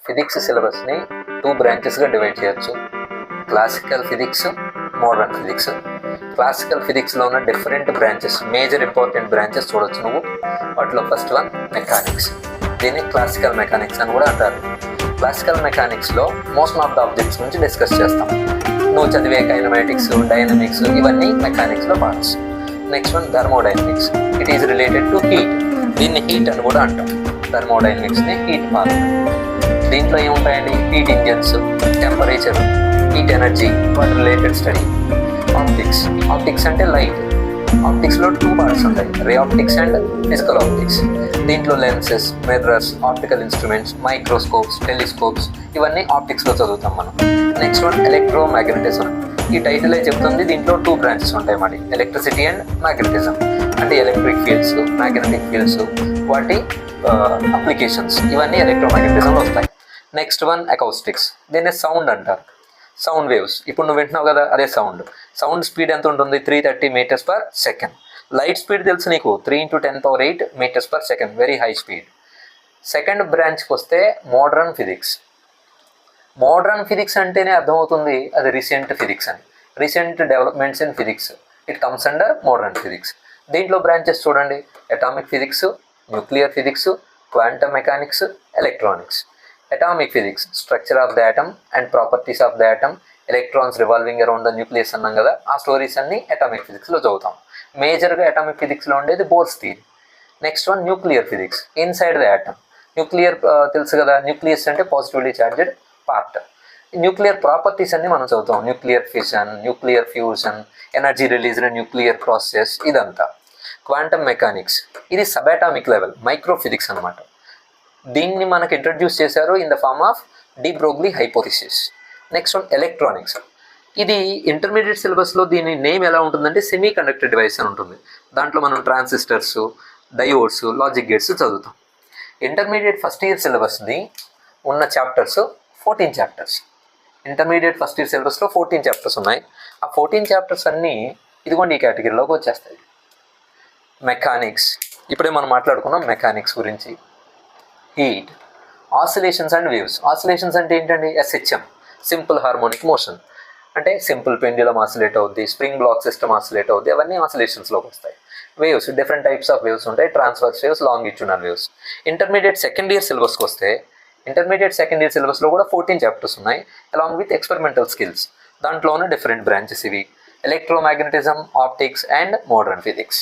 Physics సిలబస్ని 2 బ్రాంచెస్గా divide చేయొచ్చు. Classical physics, modern physics. Classical ఫిజిక్స్లో ఉన్న different branches, major important branches చూడొచ్చు నువ్వు. వాటిలో ఫస్ట్ వన్ మెకానిక్స్. దీన్ని క్లాసికల్ మెకానిక్స్ అని కూడా అంటారు. క్లాసికల్ మెకానిక్స్లో మోషన్ ఆఫ్ ద ఆబ్జెక్ట్స్ గురించి డిస్కస్ చేస్తాం. నువ్వు చదివే కైనమాటిక్స్, డైనమిక్స్ ఇవన్నీ మెకానిక్స్లో parts. Next one thermodynamics. It is related to heat. దీన్ని హీట్ అని కూడా అంటాం. థర్మోడైనమిక్స్ని హీట్ పార్ట్. దీంట్లో ఏముంటాయండి? Heat engines, temperature, heat energy, వాటి రిలేటెడ్ స్టడీ. ఆప్టిక్స్. ఆప్టిక్స్ అంటే లైట్. ఆప్టిక్స్లో 2 పార్ట్స్ ఉంటాయి, ray optics and physical optics. దీంట్లో lenses, mirrors, optical instruments, microscopes, telescopes ఇవన్నీ ఆప్టిక్స్లో చదువుతాం మనం. Next one electromagnetism. ఈ టైటిలే చెప్తుంది, దీంట్లో 2 బ్రాంచెస్ ఉంటాయి మరి, ఎలక్ట్రిసిటీ అండ్ మ్యాగ్నెటిజం. అంటే ఎలక్ట్రిక్ ఫీల్డ్స్, మ్యాగ్నెటిక్ ఫీల్డ్స్, వాటి అప్లికేషన్స్ ఇవన్నీ ఎలక్ట్రోమాగ్నెటిజంలో వస్తాయి. Next one acoustics. దీన్ని సౌండ్ అంటారు. Sound waves. ఇప్పుడు నువ్వు వింటున్నావు కదా, అదే సౌండ్. సౌండ్ స్పీడ్ ఎంత ఉంటుంది? 330 metres per second. Light speed తెలుసు నీకు, 3 × 10⁸ metres per second, very high speed. Second బ్రాంచ్కి వస్తే మోడర్న్ ఫిజిక్స్. మోడర్న్ ఫిజిక్స్ అంటేనే అర్థమవుతుంది అది రీసెంట్ ఫిజిక్స్ అని. Recent developments in physics, it comes under modern physics. దీంట్లో బ్రాంచెస్ చూడండి, atomic physics, nuclear physics, quantum mechanics, electronics. Atomic physics, structure of the atom and properties of the atom, electrons revolving around the nucleus అన్నాం కదా, ఆ stories అన్ని atomic ఫిజిక్స్లో చదువుతాం. మేజర్గా atomic ఫిజిక్స్లో ఉండేది Bohr's theory. Next one nuclear physics, inside the atom. Nuclear తెలుసు కదా, న్యూక్లియస్ అంటే positively charged part. Nuclear properties అన్ని మనం చదువుతాం, nuclear fission, nuclear fusion, energy released nuclear process, ఇదంతా. క్వాంటమ్ మెకానిక్స్, ఇది సబాటామిక్ లెవెల్, మైక్రో ఫిజిక్స్ అనమాట. దీన్ని మనకు ఇంట్రడ్యూస్ చేశారు in the form of de Broglie hypothesis. Next one electronics. ఇది ఇంటర్మీడియట్ సిలబస్లో దీని నేమ్ ఎలా ఉంటుందంటే సెమీ కండక్టర్ డివైస్ అని ఉంటుంది. దాంట్లో మనం ట్రాన్సిస్టర్స్, డయోడ్స్, లాజిక్ గేట్స్ చదువుతాం. ఇంటర్మీడియట్ ఫస్ట్ ఇయర్ సిలబస్ది ఉన్న chapters 14 chapters. Intermediate first year సిలబస్లో 14 చాప్టర్స్ ఉన్నాయి. ఆ 14 చాప్టర్స్ అన్నీ ఇదిగోండి ఈ కేటగిరీలోకి వచ్చేస్తాయి. మెకానిక్స్, ఇప్పుడే మనం మాట్లాడుకున్నాం మెకానిక్స్ గురించి. Heat, oscillations and waves. Oscillations అంటే ఏంటండి? SHM, simple harmonic motion. అంటే సింపుల్ పెండ్యులం ఆసిలేట్ అవుద్ది, స్ప్రింగ్ బ్లాక్ సిస్టమ్ ఆసిలేట్ అవుద్ది, అవన్నీ ఆసిలేషన్స్లోకి వస్తాయి. Waves, different types of waves ఉంటాయి, transverse waves, longitudinal waves. Intermediate second year సిలబస్కి వస్తే, ఇంటర్మీడియట్ సెకండ్ ఇయర్ సిలబస్లో కూడా 14 చాప్టర్స్ ఉన్నాయి, అలాంగ్ విత్ ఎక్స్పెరిమెంటల్ స్కిల్స్. దాంట్లోనే డిఫరెంట్ బ్రాంచెస్ ఇవి: electromagnetism, optics and modern physics.